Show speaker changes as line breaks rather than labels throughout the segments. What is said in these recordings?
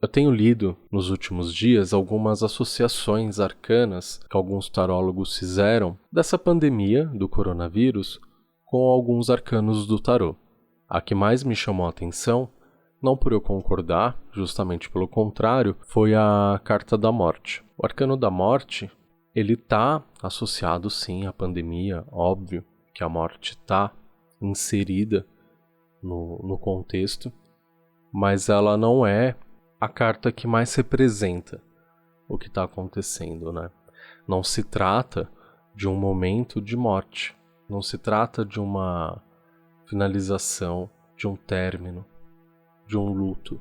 Eu tenho lido nos últimos dias algumas associações arcanas que alguns tarólogos fizeram dessa pandemia do coronavírus com alguns arcanos do tarô. A que mais me chamou a atenção, não por eu concordar, justamente pelo contrário, foi a carta da morte. O arcano da morte, ele está associado sim à pandemia, óbvio que a morte está inserida no contexto, mas ela não é a carta que mais representa o que está acontecendo, né? Não se trata de um momento de morte, não se trata de uma finalização, de um término, de um luto.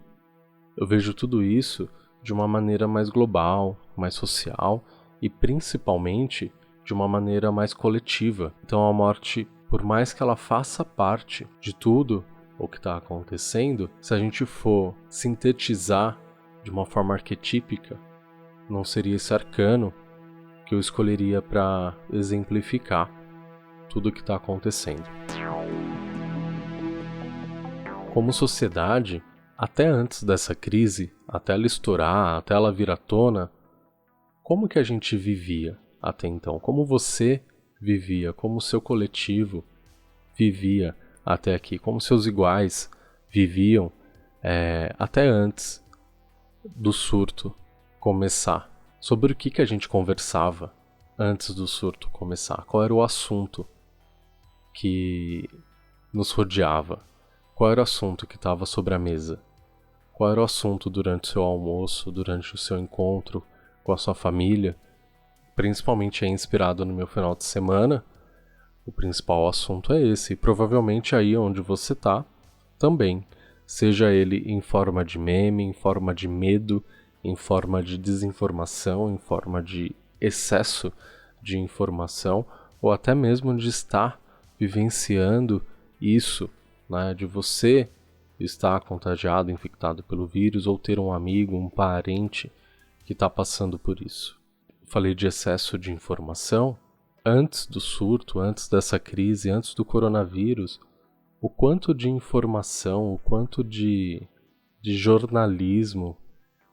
Eu vejo tudo isso de uma maneira mais global, mais social e principalmente de uma maneira mais coletiva. Então a morte, por mais que ela faça parte de tudo o que está acontecendo, se a gente for sintetizar de uma forma arquetípica, não seria esse arcano que eu escolheria para exemplificar tudo o que está acontecendo. Como sociedade, até antes dessa crise, até ela estourar, até ela vir à tona, como que a gente vivia até então? Como você vivia? Como o seu coletivo vivia até aqui? Como seus iguais viviam até antes do surto começar? Sobre o que a gente conversava antes do surto começar? Qual era o assunto que nos rodeava? Qual era o assunto que estava sobre a mesa? Qual era o assunto durante o seu almoço, durante o seu encontro com a sua família? Principalmente inspirado no meu final de semana, o principal assunto é esse, e provavelmente aí onde você está também, seja ele em forma de meme, em forma de medo, em forma de desinformação, em forma de excesso de informação, ou até mesmo de estar vivenciando isso, né, de você estar contagiado, infectado pelo vírus, ou ter um amigo, um parente que está passando por isso. Falei de excesso de informação. Antes do surto, antes dessa crise, antes do coronavírus, o quanto de informação, o quanto de jornalismo,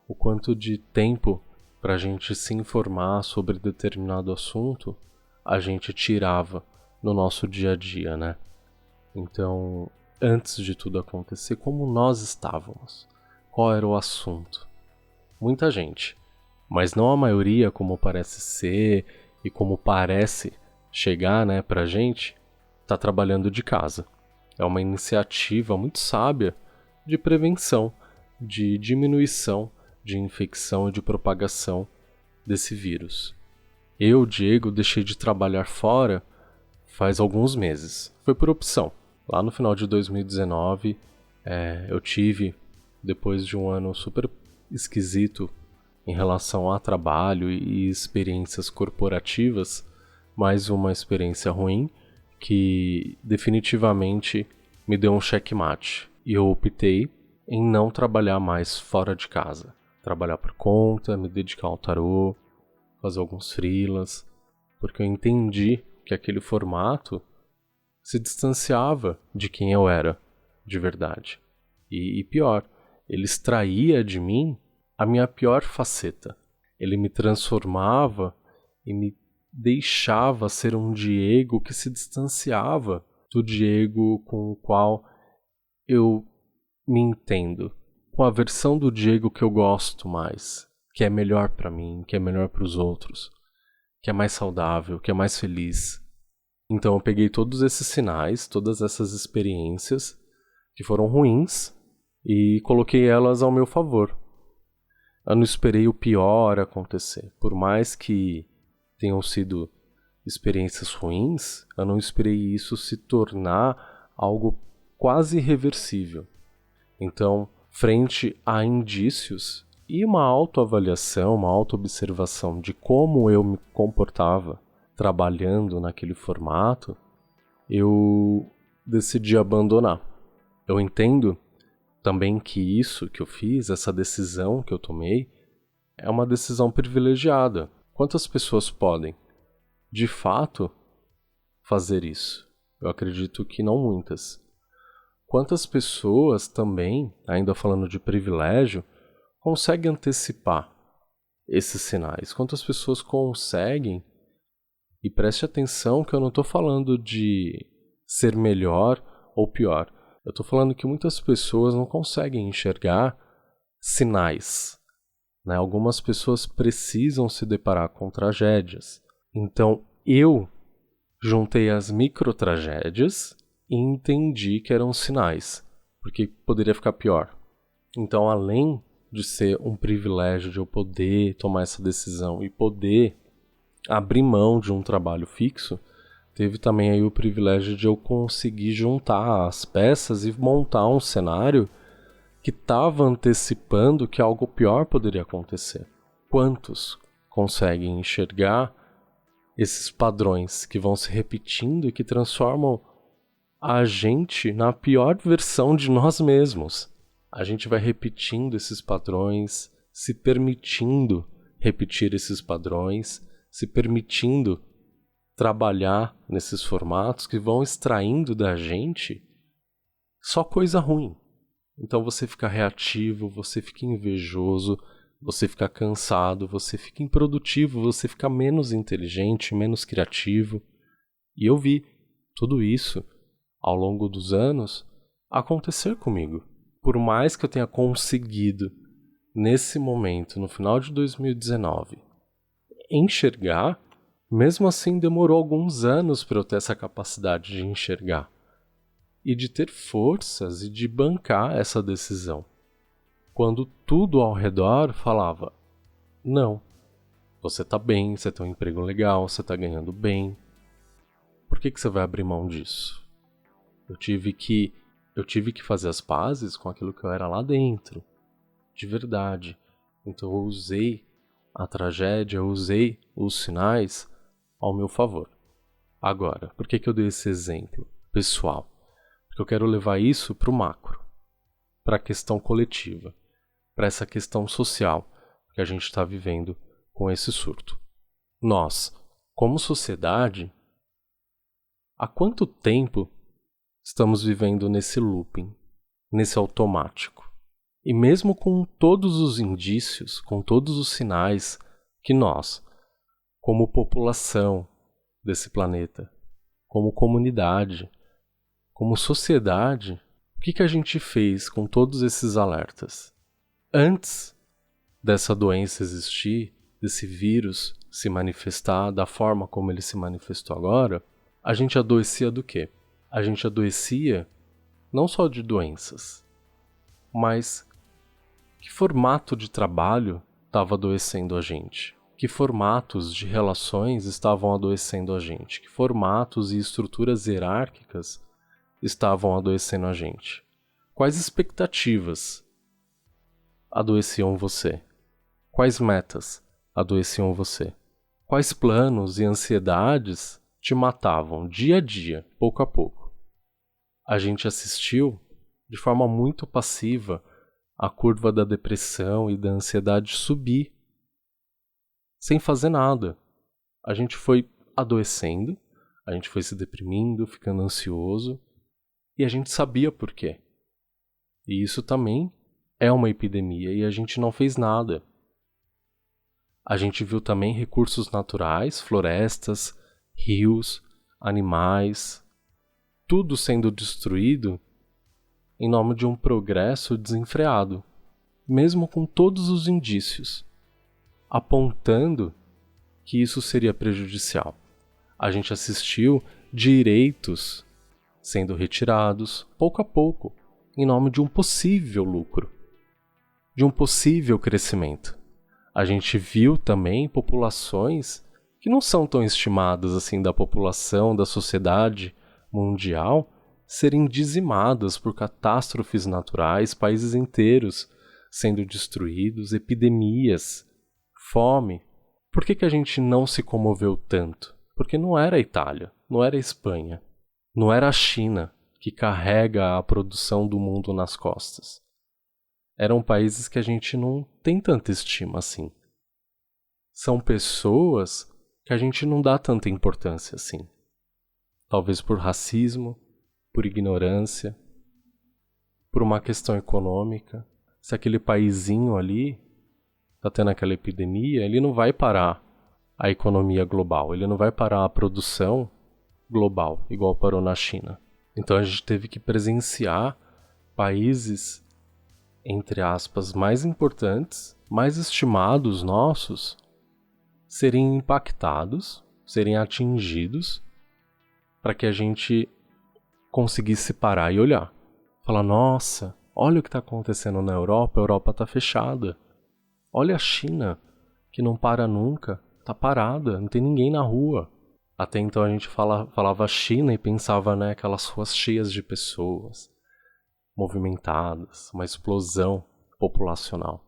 o quanto de tempo para a gente se informar sobre determinado assunto, a gente tirava no nosso dia a dia, né? Então, antes de tudo acontecer, como nós estávamos? Qual era o assunto? Muita gente, mas não a maioria como parece ser e como parece chegar, né, pra gente, tá trabalhando de casa. É uma iniciativa muito sábia de prevenção, de diminuição de infecção e de propagação desse vírus. Eu, Diego, deixei de trabalhar fora faz alguns meses. Foi por opção. Lá no final de 2019, eu tive, depois de um ano super esquisito em relação a trabalho e experiências corporativas, mais uma experiência ruim que definitivamente me deu um checkmate. E eu optei em não trabalhar mais fora de casa. Trabalhar por conta, me dedicar ao tarô, fazer alguns freelas, porque eu entendi que aquele formato se distanciava de quem eu era, de verdade. E pior, ele extraía de mim a minha pior faceta. Ele me transformava e me deixava ser um Diego que se distanciava do Diego com o qual eu me entendo, com a versão do Diego que eu gosto mais, que é melhor pra mim, que é melhor pros outros, que é mais saudável, que é mais feliz. Então eu peguei todos esses sinais, todas essas experiências que foram ruins e coloquei elas ao meu favor. Eu não esperei o pior acontecer. Por mais que tenham sido experiências ruins, eu não esperei isso se tornar algo quase irreversível. Então, frente a indícios e uma autoavaliação, uma autoobservação de como eu me comportava trabalhando naquele formato, eu decidi abandonar. Eu entendo também que isso que eu fiz, essa decisão que eu tomei, é uma decisão privilegiada. Quantas pessoas podem, de fato, fazer isso? Eu acredito que não muitas. Quantas pessoas também, ainda falando de privilégio, consegue antecipar esses sinais? Quantas pessoas conseguem? E preste atenção que eu não estou falando de ser melhor ou pior. Eu estou falando que muitas pessoas não conseguem enxergar sinais, né? Algumas pessoas precisam se deparar com tragédias. Então, eu juntei as microtragédias e entendi que eram sinais, porque poderia ficar pior. Então, além de ser um privilégio de eu poder tomar essa decisão e poder abrir mão de um trabalho fixo, teve também aí o privilégio de eu conseguir juntar as peças e montar um cenário que estava antecipando que algo pior poderia acontecer. Quantos conseguem enxergar esses padrões que vão se repetindo e que transformam a gente na pior versão de nós mesmos? A gente vai repetindo esses padrões, se permitindo repetir esses padrões, se permitindo trabalhar nesses formatos que vão extraindo da gente só coisa ruim. Então você fica reativo, você fica invejoso, você fica cansado, você fica improdutivo, você fica menos inteligente, menos criativo. E eu vi tudo isso ao longo dos anos acontecer comigo. Por mais que eu tenha conseguido, nesse momento, no final de 2019, enxergar, mesmo assim demorou alguns anos para eu ter essa capacidade de enxergar e de ter forças e de bancar essa decisão, quando tudo ao redor falava: não, você tá bem, você tem um emprego legal, você tá ganhando bem, por que você vai abrir mão disso? Eu tive que fazer as pazes com aquilo que eu era lá dentro, de verdade. Então eu usei a tragédia, eu usei os sinais ao meu favor. Agora, por que eu dei esse exemplo pessoal? Porque eu quero levar isso para o macro, para a questão coletiva, para essa questão social que a gente está vivendo com esse surto. Nós, como sociedade, há quanto tempo estamos vivendo nesse looping, nesse automático? E mesmo com todos os indícios, com todos os sinais que nós, como população desse planeta, como comunidade, como sociedade, o que a gente fez com todos esses alertas? Antes dessa doença existir, desse vírus se manifestar da forma como ele se manifestou agora, a gente adoecia do quê? A gente adoecia não só de doenças, mas que formato de trabalho estava adoecendo a gente? Que formatos de relações estavam adoecendo a gente? Que formatos e estruturas hierárquicas estavam adoecendo a gente? Quais expectativas adoeciam você? Quais metas adoeciam você? Quais planos e ansiedades te matavam dia a dia, pouco a pouco? A gente assistiu de forma muito passiva a curva da depressão e da ansiedade subir, sem fazer nada. A gente foi adoecendo, a gente foi se deprimindo, ficando ansioso, e a gente sabia por quê. E isso também é uma epidemia e a gente não fez nada. A gente viu também recursos naturais, florestas, rios, animais, tudo sendo destruído em nome de um progresso desenfreado, mesmo com todos os indícios apontando que isso seria prejudicial. A gente assistiu direitos sendo retirados pouco a pouco, em nome de um possível lucro, de um possível crescimento. A gente viu também populações que não são tão estimadas assim da população, da sociedade mundial, serem dizimadas por catástrofes naturais, países inteiros sendo destruídos, epidemias, fome. Por que a gente não se comoveu tanto? Porque não era a Itália, não era a Espanha, não era a China que carrega a produção do mundo nas costas. Eram países que a gente não tem tanta estima assim. São pessoas que a gente não dá tanta importância assim. Talvez por racismo, por ignorância, por uma questão econômica, se aquele paizinho ali tá tendo aquela epidemia, ele não vai parar a economia global, ele não vai parar a produção global, igual parou na China. Então a gente teve que presenciar países, entre aspas, mais importantes, mais estimados nossos, serem impactados, serem atingidos, para que a gente conseguisse parar e olhar. Falar, nossa, olha o que está acontecendo na Europa, a Europa está fechada. Olha a China, que não para nunca, está parada, não tem ninguém na rua. Até então a gente falava China e pensava, né, aquelas ruas cheias de pessoas, movimentadas, uma explosão populacional.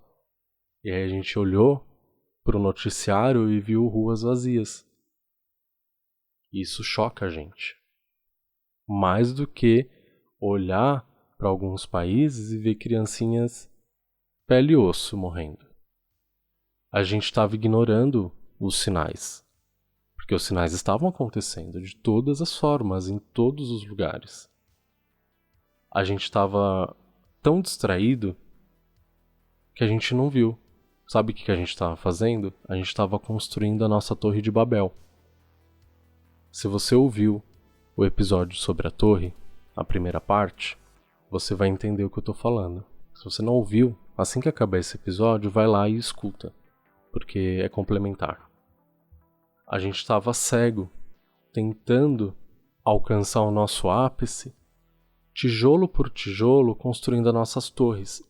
E aí a gente olhou para o noticiário e viu ruas vazias. Isso choca a gente. Mais do que olhar para alguns países e ver criancinhas pele e osso morrendo. A gente estava ignorando os sinais. Porque os sinais estavam acontecendo de todas as formas, em todos os lugares. A gente estava tão distraído que a gente não viu. Sabe o que a gente estava fazendo? A gente estava construindo a nossa Torre de Babel. Se você ouviu o episódio sobre a torre, a primeira parte, você vai entender o que eu estou falando. Se você não ouviu, assim que acabar esse episódio, vai lá e escuta, porque é complementar. A gente estava cego, tentando alcançar o nosso ápice, tijolo por tijolo, construindo as nossas torres,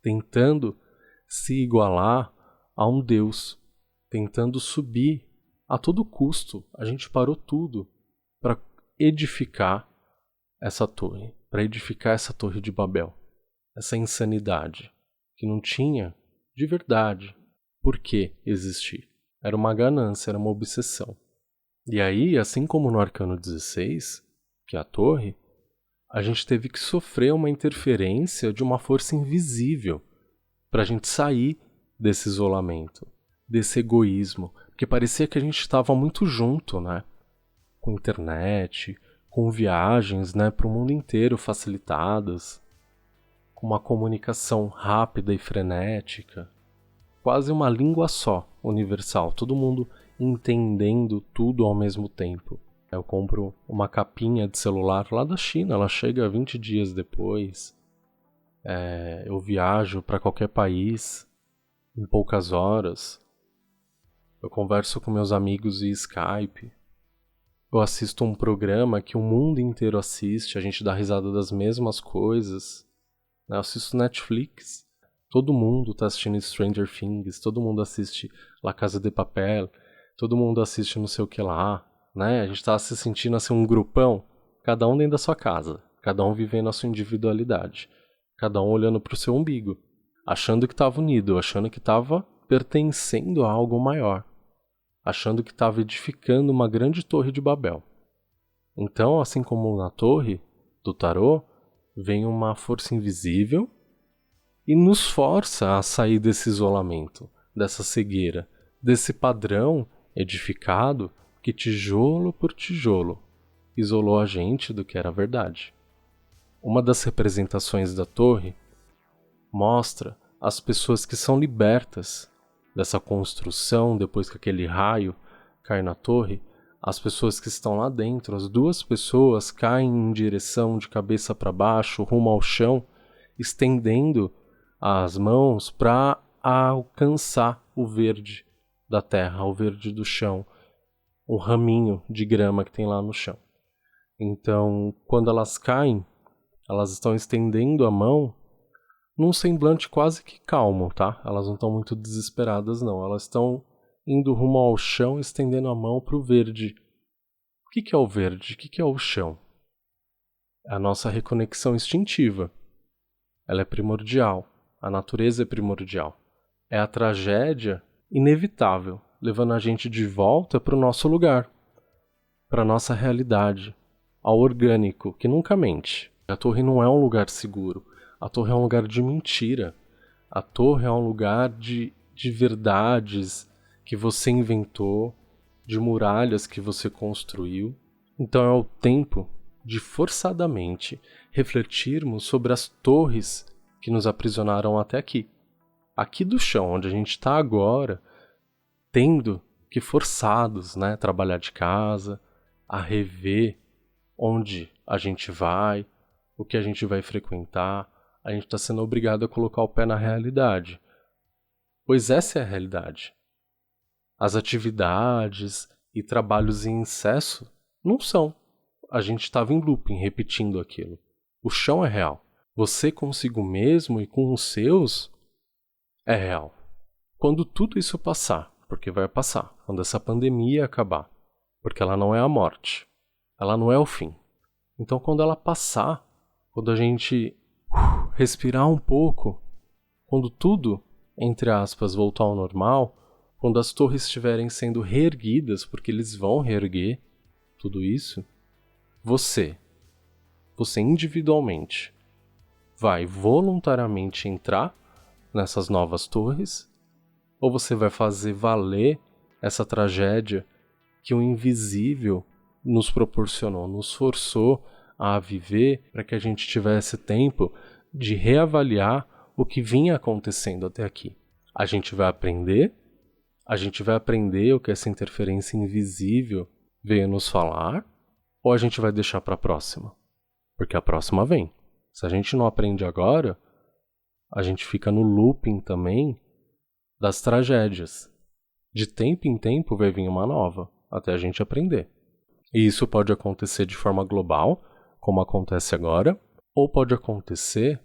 tentando se igualar a um Deus, tentando subir a todo custo. A gente parou tudo para edificar essa torre, para edificar essa Torre de Babel, essa insanidade que não tinha de verdade por que existir. Era uma ganância, era uma obsessão. E aí, assim como no Arcano 16, que é a torre, a gente teve que sofrer uma interferência de uma força invisível para a gente sair desse isolamento, desse egoísmo, porque parecia que a gente estava muito junto, né? Com internet, com viagens, né, para o mundo inteiro facilitadas, com uma comunicação rápida e frenética, quase uma língua só, universal, todo mundo entendendo tudo ao mesmo tempo. Eu compro uma capinha de celular lá da China, ela chega 20 dias depois. Eu viajo para qualquer país em poucas horas. Eu converso com meus amigos via Skype. Eu assisto um programa que o mundo inteiro assiste, a gente dá risada das mesmas coisas. Eu assisto Netflix. Todo mundo tá assistindo Stranger Things, todo mundo assiste La Casa de Papel, todo mundo assiste não sei o que lá, né? A gente tá se sentindo assim um grupão, cada um dentro da sua casa, cada um vivendo a sua individualidade, cada um olhando pro seu umbigo, achando que tava unido, achando que tava pertencendo a algo maior, achando que tava edificando uma grande torre de Babel. Então, assim como na torre do tarô, vem uma força invisível e nos força a sair desse isolamento, dessa cegueira, desse padrão edificado que tijolo por tijolo isolou a gente do que era verdade. Uma das representações da torre mostra as pessoas que são libertas dessa construção depois que aquele raio cai na torre. As pessoas que estão lá dentro, as duas pessoas caem em direção de cabeça para baixo, rumo ao chão, estendendo as mãos para alcançar o verde da terra, o verde do chão, o raminho de grama que tem lá no chão. Então, quando elas caem, elas estão estendendo a mão num semblante quase que calmo, tá? Elas não estão muito desesperadas, não. Elas estão indo rumo ao chão, estendendo a mão para o verde. O que é o verde? O que é o chão? É a nossa reconexão instintiva. Ela é primordial. A natureza é primordial. É a tragédia inevitável, levando a gente de volta para o nosso lugar, para a nossa realidade, ao orgânico, que nunca mente. A torre não é um lugar seguro. A torre é um lugar de mentira. A torre é um lugar de verdades que você inventou, de muralhas que você construiu. Então é o tempo de forçadamente refletirmos sobre as torres que nos aprisionaram até aqui. Aqui do chão, onde a gente está agora, tendo que forçados, né, trabalhar de casa, a rever onde a gente vai, o que a gente vai frequentar, a gente está sendo obrigado a colocar o pé na realidade. Pois essa é a realidade. As atividades e trabalhos em excesso não são. A gente estava em looping, repetindo aquilo. O chão é real. Você consigo mesmo e com os seus é real. Quando tudo isso passar, porque vai passar, quando essa pandemia acabar, porque ela não é a morte, ela não é o fim. Então quando ela passar, quando a gente respirar um pouco, quando tudo, entre aspas, voltar ao normal, quando as torres estiverem sendo reerguidas, porque eles vão reerguer tudo isso, você individualmente, vai voluntariamente entrar nessas novas torres, ou você vai fazer valer essa tragédia que o invisível nos proporcionou, nos forçou a viver para que a gente tivesse tempo de reavaliar o que vinha acontecendo até aqui. A gente vai aprender o que essa interferência invisível veio nos falar, ou a gente vai deixar para a próxima? Porque a próxima vem. Se a gente não aprende agora, a gente fica no looping também das tragédias. De tempo em tempo vai vir uma nova, até a gente aprender. E isso pode acontecer de forma global, como acontece agora, ou pode acontecer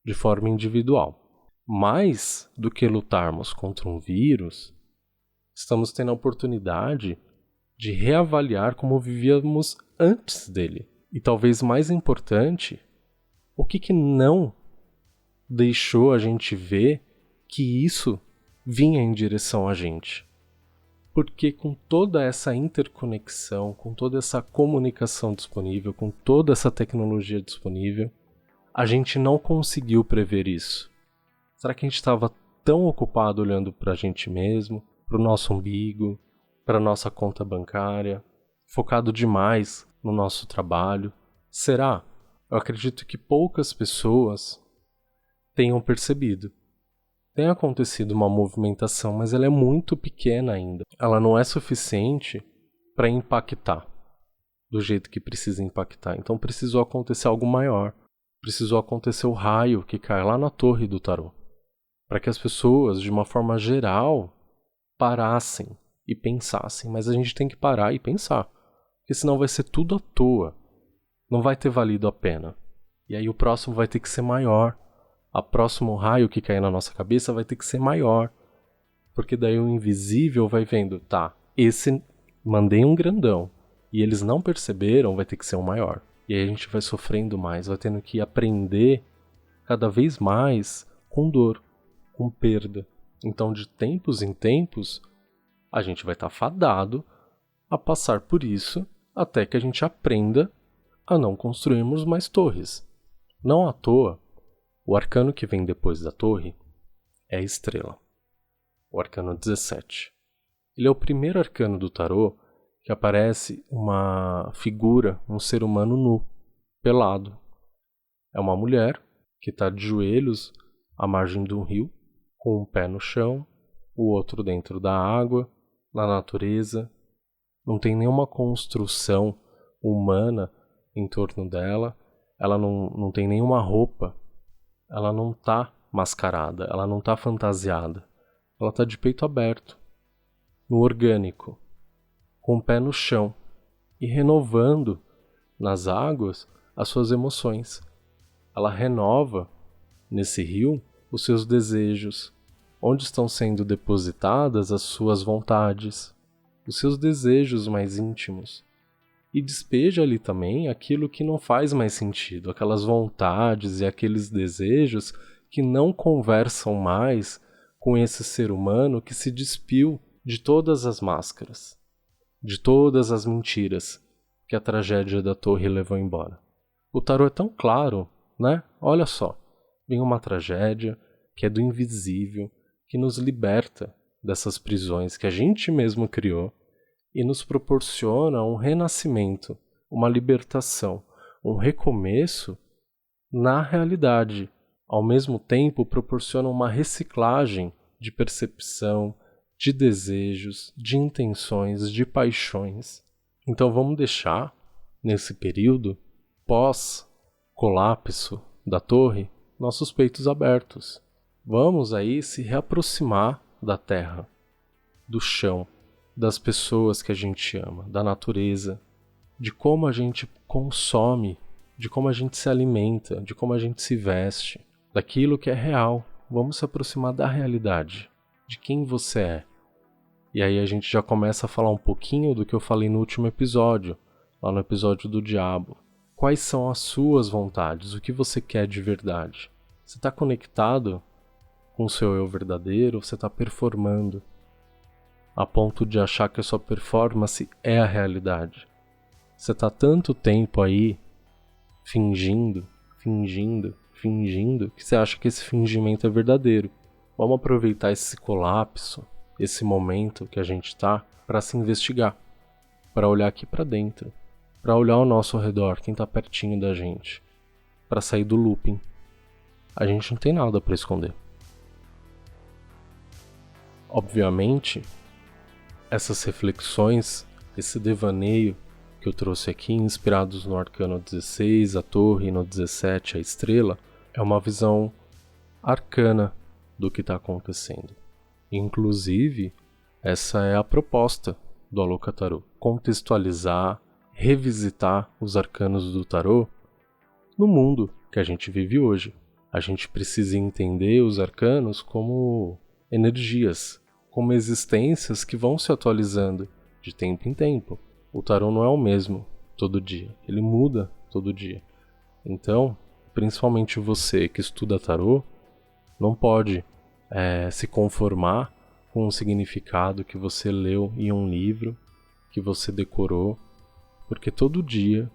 de forma individual. Mais do que lutarmos contra um vírus, estamos tendo a oportunidade de reavaliar como vivíamos antes dele. E talvez mais importante, o que não deixou a gente ver que isso vinha em direção a gente. Porque com toda essa interconexão, com toda essa comunicação disponível, com toda essa tecnologia disponível, a gente não conseguiu prever isso. Será que a gente estava tão ocupado olhando para a gente mesmo, para o nosso umbigo, para a nossa conta bancária, focado demais no nosso trabalho? Será? Eu acredito que poucas pessoas tenham percebido. Tem acontecido uma movimentação, mas ela é muito pequena ainda. Ela não é suficiente para impactar do jeito que precisa impactar. Então precisou acontecer algo maior. Precisou acontecer o raio que cai lá na torre do tarô. Para que as pessoas, de uma forma geral, parassem e pensassem. Mas a gente tem que parar e pensar. Porque senão vai ser tudo à toa. Não vai ter valido a pena. E aí o próximo vai ter que ser maior. O próximo raio que cair na nossa cabeça vai ter que ser maior. Porque daí o invisível vai vendo, tá, esse mandei um grandão. E eles não perceberam, vai ter que ser um maior. E aí a gente vai sofrendo mais, vai tendo que aprender cada vez mais com dor, com perda. Então de tempos em tempos, a gente vai estar fadado a passar por isso até que a gente aprenda a não construirmos mais torres. Não à toa, o arcano que vem depois da torre é a estrela. O arcano 17. Ele é o primeiro arcano do tarô que aparece uma figura, um ser humano nu, pelado. É uma mulher que está de joelhos à margem de um rio, com um pé no chão, o outro dentro da água, na natureza. Não tem nenhuma construção humana em torno dela, ela não tem nenhuma roupa, ela não está mascarada, ela não está fantasiada, ela está de peito aberto, no orgânico, com o pé no chão e renovando nas águas as suas emoções. Ela renova nesse rio os seus desejos, onde estão sendo depositadas as suas vontades, os seus desejos mais íntimos. E despeja ali também aquilo que não faz mais sentido, aquelas vontades e aqueles desejos que não conversam mais com esse ser humano que se despiu de todas as máscaras, de todas as mentiras que a tragédia da torre levou embora. O tarô é tão claro, né? Olha só, vem uma tragédia que é do invisível, que nos liberta dessas prisões que a gente mesmo criou e nos proporciona um renascimento, uma libertação, um recomeço na realidade, ao mesmo tempo proporcionam uma reciclagem de percepção, de desejos, de intenções, de paixões. Então vamos deixar, nesse período, pós-colapso da torre, nossos peitos abertos. Vamos aí se reaproximar da terra, do chão, das pessoas que a gente ama, da natureza, de como a gente consome, de como a gente se alimenta, de como a gente se veste, daquilo que é real. Vamos se aproximar da realidade, de quem você é. E aí a gente já começa a falar um pouquinho do que eu falei no último episódio, lá no episódio do Diabo. Quais são as suas vontades? O que você quer de verdade? Você está conectado com o seu eu verdadeiro? Você está performando a ponto de achar que a sua performance é a realidade? Você está tanto tempo aí fingindo, que você acha que esse fingimento é verdadeiro. Vamos aproveitar esse colapso, esse momento que a gente está, para se investigar, para olhar aqui para dentro, para olhar ao nosso redor, quem está pertinho da gente, para sair do looping. A gente não tem nada para esconder. Obviamente, essas reflexões, esse devaneio que eu trouxe aqui, inspirados no Arcano 16, a Torre, e no 17, a Estrela, é uma visão arcana do que está acontecendo. Inclusive, essa é a proposta do Aloka Tarot: contextualizar, revisitar os arcanos do tarô no mundo que a gente vive hoje. A gente precisa entender os arcanos como energias, como existências que vão se atualizando de tempo em tempo. O tarô não é o mesmo todo dia, ele muda todo dia. Então, principalmente você que estuda tarô, não pode se conformar com um significado que você leu em um livro, que você decorou, porque todo dia,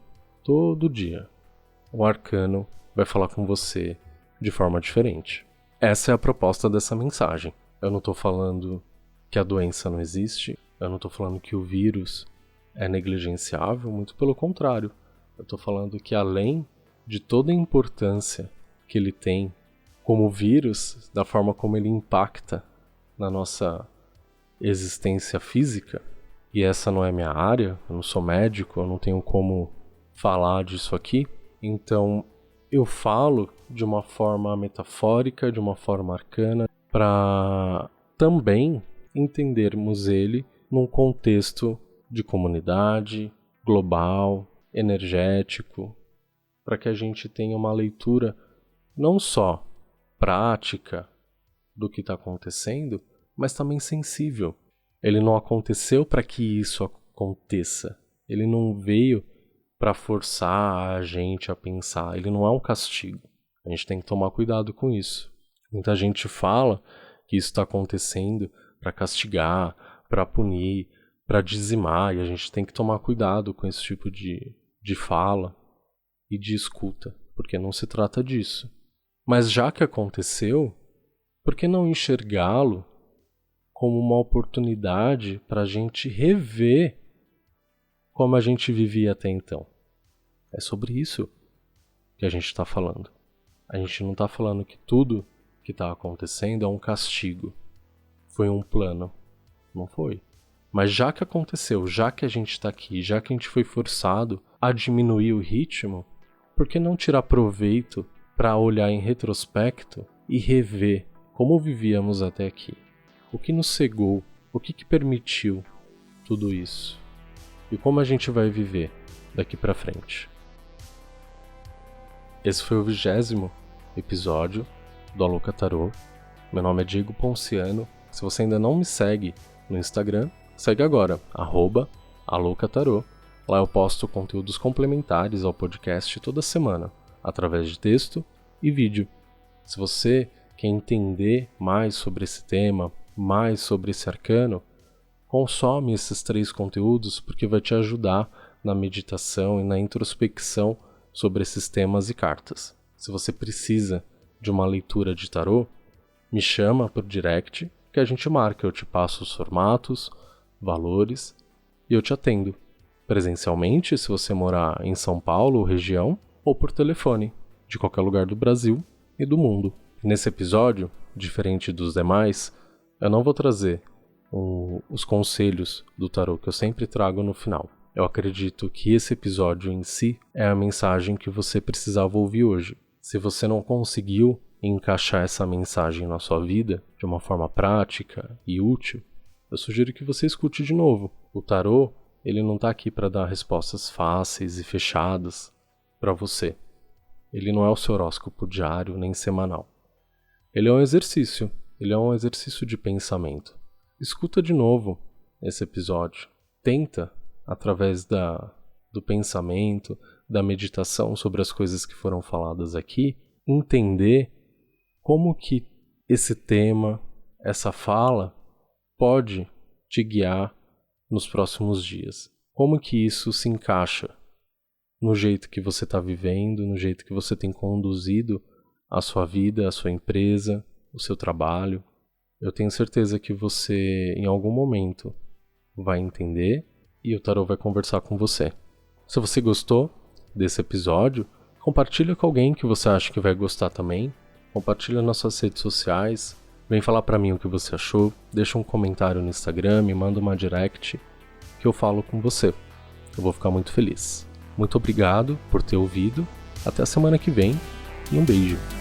o arcano vai falar com você de forma diferente. Essa é a proposta dessa mensagem. Eu não estou falando que a doença não existe, eu não estou falando que o vírus é negligenciável, muito pelo contrário. Eu estou falando que, além de toda a importância que ele tem como vírus, da forma como ele impacta na nossa existência física, e essa não é minha área, eu não sou médico, eu não tenho como falar disso aqui, então eu falo de uma forma metafórica, de uma forma arcana, para também entendermos ele num contexto de comunidade, global, energético, para que a gente tenha uma leitura não só prática do que está acontecendo, mas também sensível. Ele não aconteceu para que isso aconteça. Ele não veio para forçar a gente a pensar. Ele não é um castigo. A gente tem que tomar cuidado com isso. Muita gente fala que isso está acontecendo para castigar, para punir, para dizimar, e a gente tem que tomar cuidado com esse tipo de fala e de escuta, porque não se trata disso. Mas já que aconteceu, por que não enxergá-lo como uma oportunidade para a gente rever como a gente vivia até então? É sobre isso que a gente está falando. A gente não está falando que tudo que está acontecendo é um castigo. Foi um plano. Não foi. Mas já que aconteceu, já que a gente está aqui, já que a gente foi forçado a diminuir o ritmo, por que não tirar proveito para olhar em retrospecto e rever como vivíamos até aqui? O que nos cegou? O que permitiu tudo isso? E como a gente vai viver daqui para frente? Esse foi o 20º episódio do Aloka Tarot. Meu nome é Diego Ponciano. Se você ainda não me segue no Instagram, segue agora, @alokatarot. Lá eu posto conteúdos complementares ao podcast toda semana, através de texto e vídeo. Se você quer entender mais sobre esse tema, mais sobre esse arcano, consome esses 3 conteúdos porque vai te ajudar na meditação e na introspecção sobre esses temas e cartas. Se você precisa de uma leitura de tarô, me chama por direct que a gente marca, eu te passo os formatos, valores e eu te atendo. Presencialmente, se você morar em São Paulo ou região, ou por telefone, de qualquer lugar do Brasil, e do mundo. Nesse episódio, diferente dos demais, eu não vou trazer os conselhos do tarô que eu sempre trago no final. Eu acredito que esse episódio em si é a mensagem que você precisava ouvir hoje. Se você não conseguiu encaixar essa mensagem na sua vida de uma forma prática e útil, eu sugiro que você escute de novo. O tarô, ele não está aqui para dar respostas fáceis e fechadas para você. Ele não é o seu horóscopo diário nem semanal. Ele é um exercício de pensamento. Escuta de novo esse episódio. Tenta, através do pensamento, da meditação sobre as coisas que foram faladas aqui, entender como que esse tema, essa fala, pode te guiar nos próximos dias. Como que isso se encaixa no jeito que você está vivendo, no jeito que você tem conduzido a sua vida, a sua empresa, o seu trabalho. Eu tenho certeza que você, em algum momento, vai entender e o tarô vai conversar com você. Se você gostou desse episódio, compartilha com alguém que você acha que vai gostar também. Compartilha nas suas redes sociais. Vem falar pra mim o que você achou. Deixa um comentário no Instagram, me manda uma direct que eu falo com você. Eu vou ficar muito feliz. Muito obrigado por ter ouvido. Até a semana que vem e um beijo.